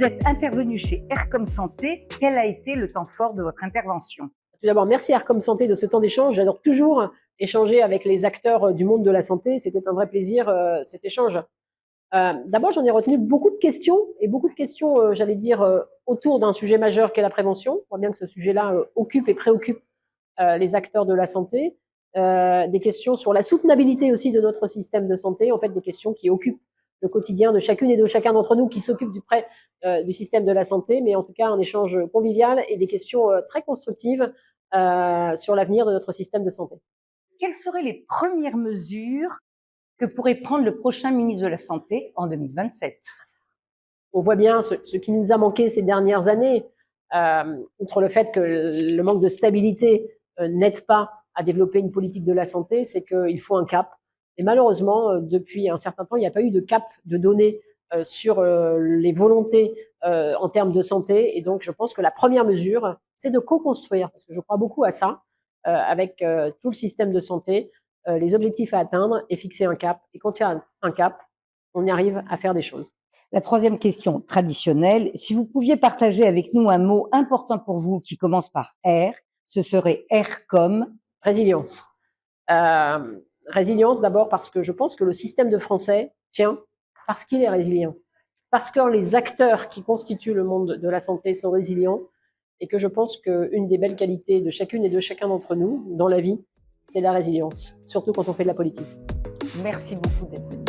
êtes intervenu chez Aircom Santé. Quel a été le temps fort de votre intervention? Tout d'abord, merci Aircom Santé de ce temps d'échange. J'adore toujours échanger avec les acteurs du monde de la santé. C'était un vrai plaisir, cet échange. D'abord, j'en ai retenu beaucoup de questions, j'allais dire, autour d'un sujet majeur qu'est la prévention. On voit bien que ce sujet-là occupe et préoccupe les acteurs de la santé. Des questions sur la soutenabilité aussi de notre système de santé, en fait, des questions qui occupent le quotidien de chacune et de chacun d'entre nous qui s'occupent du système de la santé, mais en tout cas un échange convivial et des questions très constructives sur l'avenir de notre système de santé. Quelles seraient les premières mesures que pourrait prendre le prochain ministre de la Santé en 2027? On voit bien ce qui nous a manqué ces dernières années, outre le fait que le manque de stabilité n'aide pas à développer une politique de la santé, c'est qu'il faut un cap. Et malheureusement, depuis un certain temps, il n'y a pas eu de cap de données sur les volontés en termes de santé. Et donc, je pense que la première mesure, c'est de co-construire, parce que je crois beaucoup à ça, avec tout le système de santé, les objectifs à atteindre et fixer un cap. Et quand il y a un cap, on y arrive à faire des choses. La troisième question traditionnelle, si vous pouviez partager avec nous un mot important pour vous qui commence par R, ce serait R comme résilience. Résilience d'abord parce que je pense que le système de français tient parce qu'il est résilient, parce que les acteurs qui constituent le monde de la santé sont résilients et que je pense qu'une des belles qualités de chacune et de chacun d'entre nous dans la vie, c'est la résilience, surtout quand on fait de la politique. Merci beaucoup d'être venu.